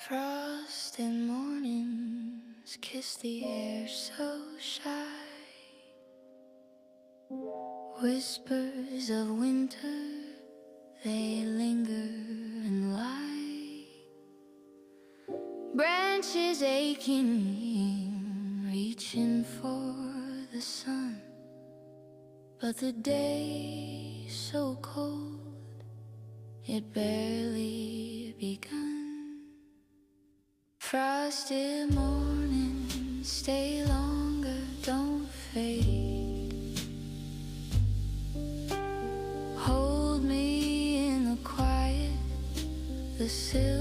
Frosted mornings kiss the air so shy. Whispers of winter, they linger and lie. Branches aching, reaching for the sun, but the day's so cold, it barely begun. Frosted mornings stay longer, don't fade. Hold me in the quiet, the silver